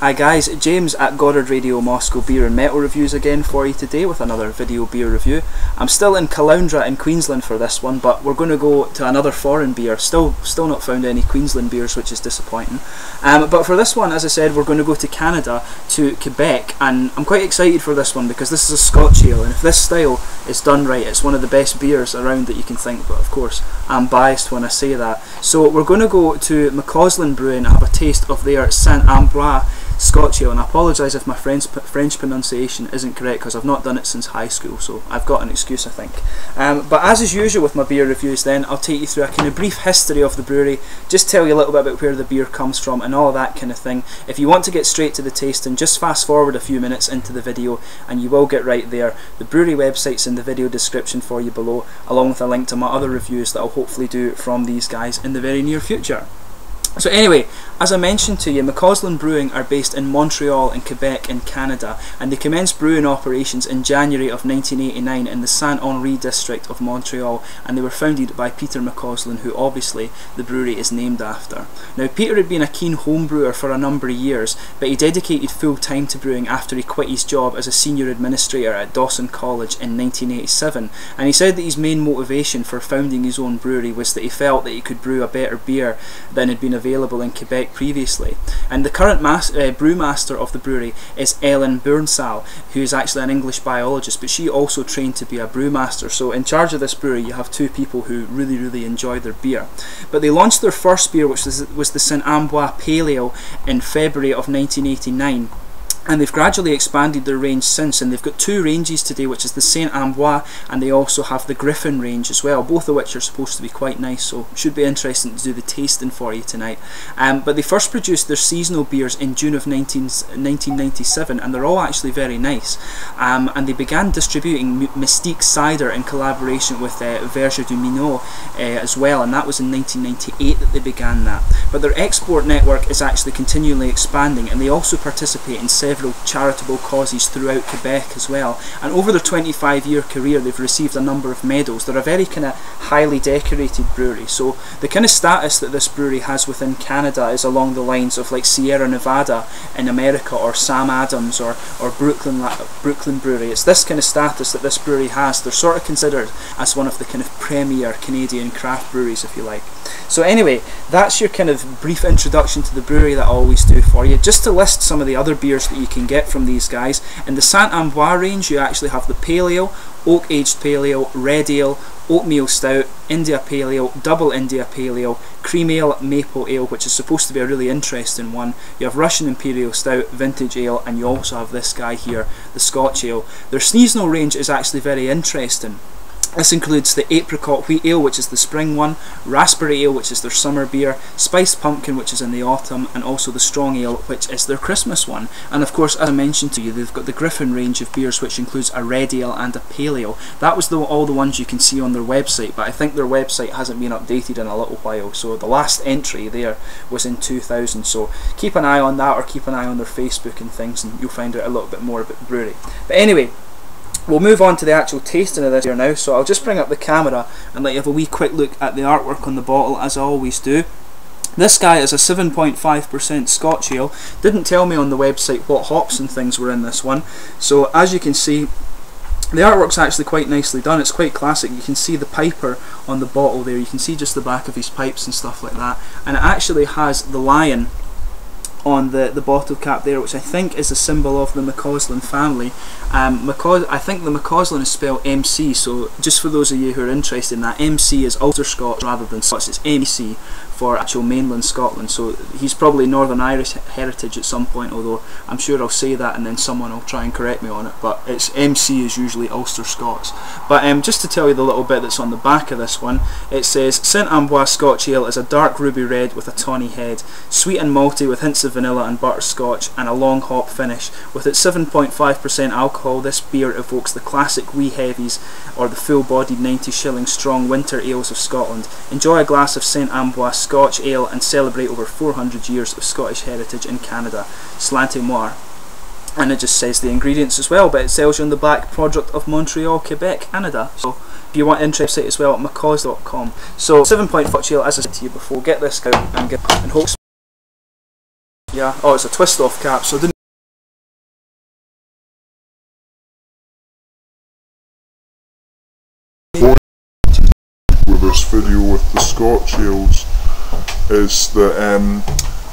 Hi guys, James at Goddard Radio Moscow Beer and Metal Reviews again for you today with another video beer review. I'm still in Caloundra in Queensland for this one, but we're going to go to another foreign beer. Still not found any Queensland beers, which is disappointing. But for this one, as I said, we're going to go to Canada, to Quebec, and I'm quite excited for this one because this is a Scotch ale, and if this style is done right, it's one of the best beers around that you can think, but of course I'm biased when I say that. So we're going to go to McAuslan Brewing and have a taste of their St-Ambroise Scotch ale, and I apologise if my French pronunciation isn't correct because I've not done it since high school, so I've got an excuse, I think. But as is usual with my beer reviews, then I'll take you through a kind of brief history of the brewery, just tell you a little bit about where the beer comes from and all that kind of thing. If you want to get straight to the tasting, just fast forward a few minutes into the video and you will get right there. The brewery website's in the video description for you below, along with a link to my other reviews that I'll hopefully do from these guys in the very near future. So anyway, as I mentioned to you, McAuslan Brewing are based in Montreal in Quebec in Canada, and they commenced brewing operations in January of 1989 in the Saint-Henri district of Montreal, and they were founded by Peter McAuslan, who obviously the brewery is named after. Now, Peter had been a keen home brewer for a number of years, but he dedicated full time to brewing after he quit his job as a senior administrator at Dawson College in 1987, and he said that his main motivation for founding his own brewery was that he felt that he could brew a better beer than had been available in Quebec previously. And the current brewmaster of the brewery is Ellen Burnsall, who is actually an English biologist, but she also trained to be a brewmaster. So in charge of this brewery you have two people who really enjoy their beer. But they launched their first beer, which was the St-Ambroise Pale Ale, in February of 1989. And they've gradually expanded their range since, and they've got two ranges today, which is the St-Ambroise, and they also have the Griffin range as well, both of which are supposed to be quite nice, so should be interesting to do the tasting for you tonight. But they first produced their seasonal beers in June of 1997, and they're all actually very nice. And they began distributing Mystique cider in collaboration with Verger du Minot as well, and that was in 1998 that they began that. But their export network is actually continually expanding, and they also participate in several charitable causes throughout Quebec as well. And over their 25-year career they've received a number of medals. They're a very kind of highly decorated brewery, so the kind of status that this brewery has within Canada is along the lines of like Sierra Nevada in America, or Sam Adams, or Brooklyn Brewery. It's this kind of status that this brewery has. They're sort of considered as one of the kind of premier Canadian craft breweries, if you like. So anyway, that's your kind of brief introduction to the brewery that I always do for you. Just to list some of the other beers that you can get from these guys. In the St-Ambroise range you actually have the Pale Ale, Oak Aged Pale Ale, Red Ale, Oatmeal Stout, India Pale Ale, Double India Pale Ale, Cream Ale, Maple Ale, which is supposed to be a really interesting one. You have Russian Imperial Stout, Vintage Ale, and you also have this guy here, the Scotch Ale. Their seasonal range is actually very interesting. This includes the Apricot Wheat Ale, which is the spring one, Raspberry Ale, which is their summer beer, Spiced Pumpkin, which is in the autumn, and also the Strong Ale, which is their Christmas one. And of course, as I mentioned to you, they've got the Griffin range of beers, which includes a Red Ale and a Pale Ale. That was all the ones you can see on their website, but I think their website hasn't been updated in a little while, so the last entry there was in 2000, so keep an eye on that, or keep an eye on their Facebook and things, and you'll find out a little bit more about the brewery. But anyway, we'll move on to the actual tasting of this here now, so I'll just bring up the camera and let you have a wee quick look at the artwork on the bottle, as I always do. This guy is a 7.5% Scotch ale. Didn't tell me on the website what hops and things were in this one, so as you can see, the artwork's actually quite nicely done. It's quite classic. You can see the piper on the bottle there, you can see just the back of his pipes and stuff like that, and it actually has the lion on the bottle cap there, which I think is a symbol of the McAuslan family. I think the McAuslan is spelled MC, so just for those of you who are interested in that, MC is Ulster Scots rather than Scots. It's MC for actual mainland Scotland, so he's probably Northern Irish heritage at some point, although I'm sure I'll say that and then someone will try and correct me on it, but it's MC is usually Ulster Scots. But just to tell you the little bit that's on the back of this one, it says St-Ambroise Scotch Ale is a dark ruby red with a tawny head, sweet and malty with hints of vanilla and butterscotch, and a long hop finish. With its 7.5% alcohol, this beer evokes the classic wee heavies, or the full-bodied 90-shilling strong winter ales of Scotland. Enjoy a glass of St-Ambroise Scotch Ale and celebrate over 400 years of Scottish heritage in Canada. Slantimoire. And it just says the ingredients as well, but it tells you on the back, product of Montreal, Quebec, Canada. So if you want interest as well, at McAuslan.com. So 7.5 ale, as I said to you before, get this out and hope Yeah, oh, it's a twist off cap, so I didn't. With this video with the Scotch ales is that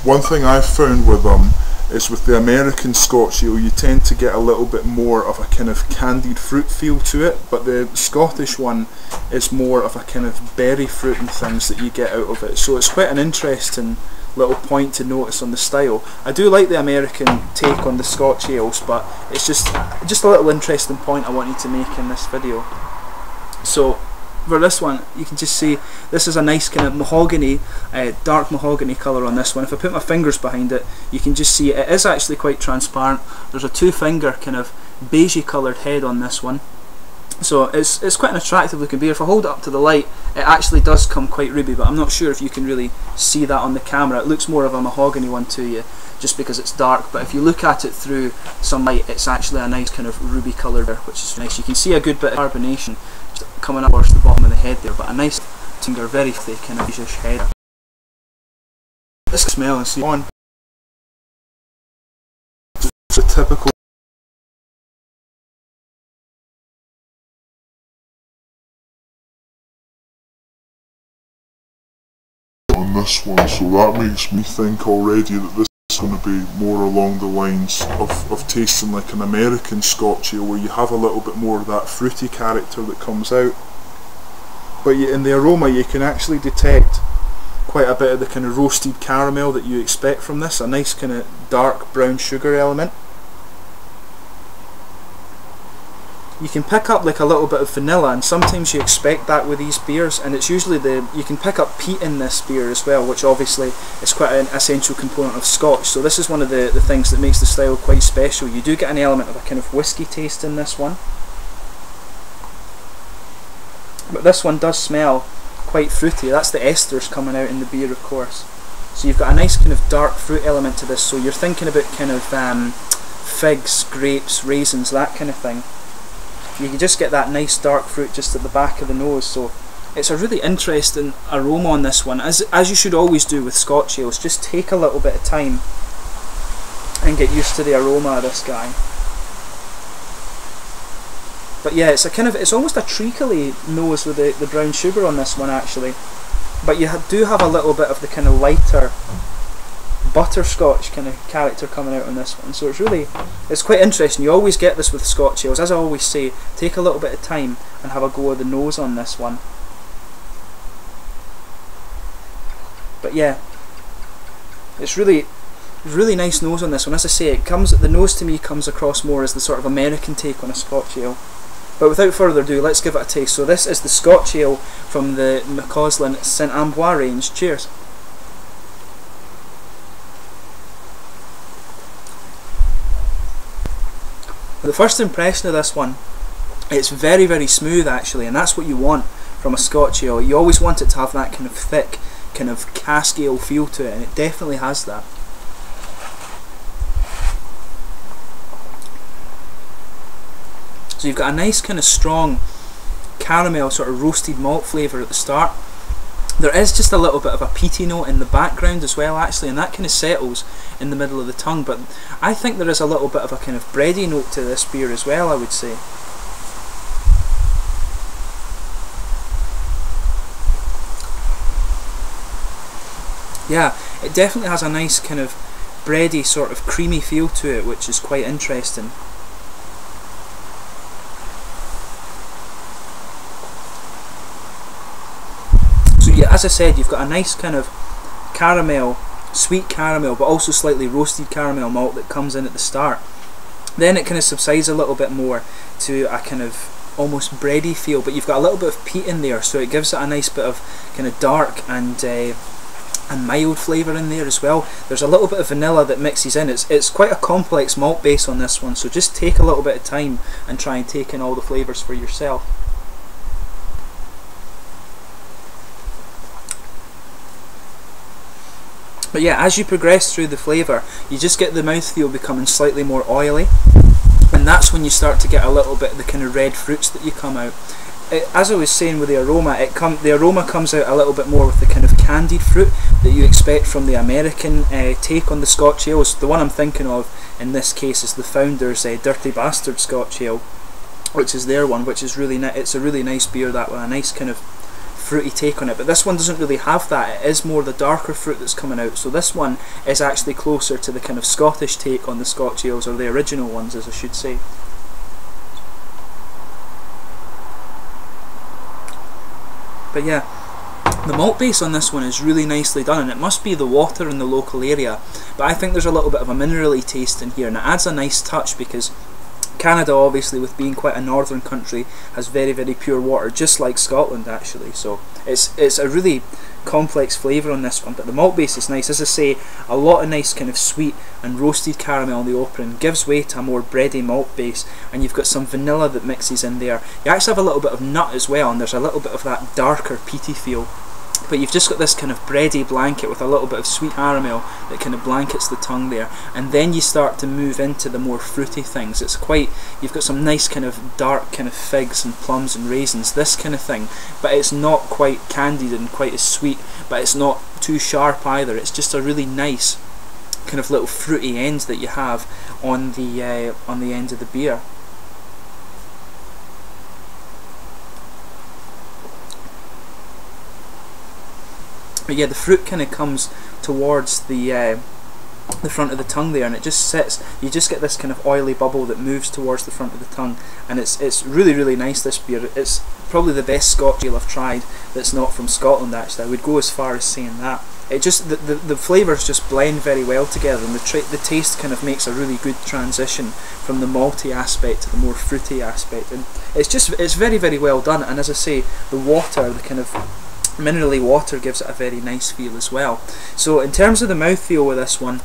one thing I've found with them is with the American Scotch ale you tend to get a little bit more of a kind of candied fruit feel to it, but the Scottish one is more of a kind of berry fruit and things that you get out of it, so it's quite an interesting little point to notice on the style. I do like the American take on the Scotch ales, but it's just a little interesting point I wanted to make in this video. So for this one, you can just see this is a nice kind of mahogany, dark mahogany colour on this one. If I put my fingers behind it, you can just see it is actually quite transparent. There's a 2-finger kind of beigey coloured head on this one, so it's quite an attractive looking beer. If I hold it up to the light, it actually does come quite ruby, but I'm not sure if you can really see that on the camera. It looks more of a mahogany one to you just because it's dark, but if you look at it through some light, it's actually a nice kind of ruby colour there, which is nice. You can see a good bit of carbonation coming up towards the bottom of the head there, but a nice finger, very thick kind of beigeish head. This smell and see on. It's a typical on this one, so that makes me think already that this is going to be more along the lines of tasting like an American Scotch ale, where you have a little bit more of that fruity character that comes out, but in the aroma you can actually detect quite a bit of the kind of roasted caramel that you expect from this, a nice kind of dark brown sugar element. You can pick up like a little bit of vanilla, and sometimes you expect that with these beers, and it's usually you can pick up peat in this beer as well, which obviously is quite an essential component of Scotch, so this is one of the things that makes the style quite special. You do get an element of a kind of whiskey taste in this one, but this one does smell quite fruity. That's the esters coming out in the beer, of course. So you've got a nice kind of dark fruit element to this, so you're thinking about kind of figs, grapes, raisins, that kind of thing. You can just get that nice dark fruit just at the back of the nose, so it's a really interesting aroma on this one, as you should always do with Scotch ales. Just take a little bit of time and get used to the aroma of this guy. But yeah, it's almost a treacly nose with the brown sugar on this one actually, but you do have a little bit of the kind of lighter butterscotch kind of character coming out on this one, so it's quite interesting. You always get this with Scotch ales. As I always say, take a little bit of time and have a go of the nose on this one. But yeah, it's really nice nose on this one. As I say, the nose to me comes across more as the sort of American take on a Scotch ale. But without further ado, let's give it a taste. So this is the Scotch ale from the McAuslan St-Ambroise range. Cheers. The first impression of this one, it's very, very smooth actually, and that's what you want from a Scotch ale. You always want it to have that kind of thick, kind of cask ale feel to it, and it definitely has that. So you've got a nice kind of strong caramel sort of roasted malt flavour at the start. There is just a little bit of a peaty note in the background as well actually, and that kind of settles in the middle of the tongue, but I think there is a little bit of a kind of bready note to this beer as well, I would say. Yeah, it definitely has a nice kind of bready sort of creamy feel to it, which is quite interesting. Yeah, as I said, you've got a nice kind of caramel, sweet caramel, but also slightly roasted caramel malt that comes in at the start. Then it kind of subsides a little bit more to a kind of almost bready feel, but you've got a little bit of peat in there, so it gives it a nice bit of kind of dark and mild flavour in there as well. There's a little bit of vanilla that mixes in. It's quite a complex malt base on this one, so just take a little bit of time and try and take in all the flavours for yourself. But yeah, as you progress through the flavour, you just get the mouthfeel becoming slightly more oily, and that's when you start to get a little bit of the kind of red fruits that you come out. as I was saying with the aroma, the aroma comes out a little bit more with the kind of candied fruit that you expect from the American take on the Scotch ales. The one I'm thinking of in this case is the Founder's Dirty Bastard Scotch Ale, which is their one, which is really it's a really nice beer, that one, a nice kind of fruity take on it. But this one doesn't really have that. It is more the darker fruit that's coming out. So this one is actually closer to the kind of Scottish take on the Scotch ales, or the original ones, as I should say. But yeah, the malt base on this one is really nicely done, and it must be the water in the local area, but I think there's a little bit of a minerally taste in here, and it adds a nice touch, because Canada, obviously, with being quite a northern country, has very, very pure water, just like Scotland actually. So it's a really complex flavour on this one, but the malt base is nice. As I say, a lot of nice kind of sweet and roasted caramel in the opening gives way to a more bready malt base, and you've got some vanilla that mixes in there. You actually have a little bit of nut as well, and there's a little bit of that darker peaty feel. But you've just got this kind of bready blanket with a little bit of sweet caramel that kind of blankets the tongue there, and then you start to move into the more fruity things. It's quite, you've got some nice kind of dark kind of figs and plums and raisins, this kind of thing, but it's not quite candied and quite as sweet, but it's not too sharp either. It's just a really nice kind of little fruity end that you have on the end of the beer. But yeah, the fruit kind of comes towards the front of the tongue there, and it just sits. You just get this kind of oily bubble that moves towards the front of the tongue, and it's really, really nice, this beer. It's probably the best Scotch ale I've tried that's not from Scotland, actually. I would go as far as saying that. It just, the flavours just blend very well together, and the taste kind of makes a really good transition from the malty aspect to the more fruity aspect, and it's very, very well done. And as I say, the water, the kind of minerally water, gives it a very nice feel as well. So in terms of the mouthfeel with this one,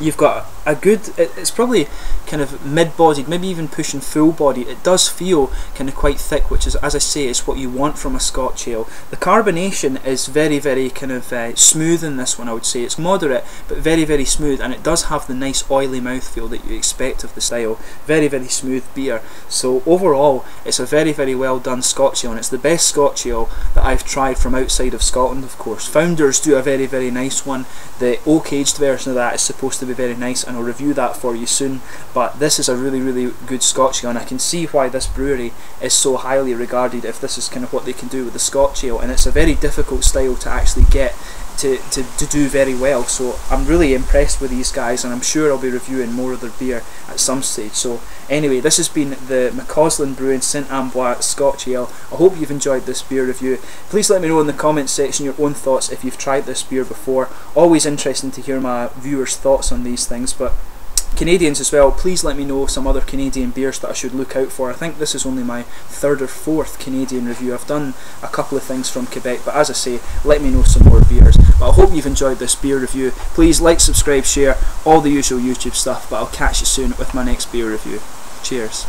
you've got a good, it's probably kind of mid-bodied, maybe even pushing full-bodied. It does feel kind of quite thick, which is, as I say, is what you want from a Scotch ale. The carbonation is very, very kind of smooth in this one, I would say. It's moderate, but very, very smooth, and it does have the nice oily mouthfeel that you expect of the style. Very, very smooth beer. So overall, it's a very, very well done Scotch ale, and it's the best Scotch ale that I've tried from outside of Scotland, of course. Founders do a very, very nice one. The oak-aged version of that is supposed to be very nice, and I'll review that for you soon. But this is a really, really good Scotch ale, and I can see why this brewery is so highly regarded, if this is kind of what they can do with the Scotch ale. And it's a very difficult style to actually get to do very well, so I'm really impressed with these guys, and I'm sure I'll be reviewing more of their beer at some stage. So anyway, this has been the McAuslan Brewing St-Ambroise Scotch Ale. I hope you've enjoyed this beer review. Please let me know in the comments section your own thoughts if you've tried this beer before. Always interesting to hear my viewers' thoughts on these things. But Canadians as well, please let me know some other Canadian beers that I should look out for. I think this is only my third or fourth Canadian review. I've done a couple of things from Quebec, but as I say, let me know some more beers. But I hope you've enjoyed this beer review. Please like, subscribe, share, all the usual YouTube stuff, but I'll catch you soon with my next beer review. Cheers.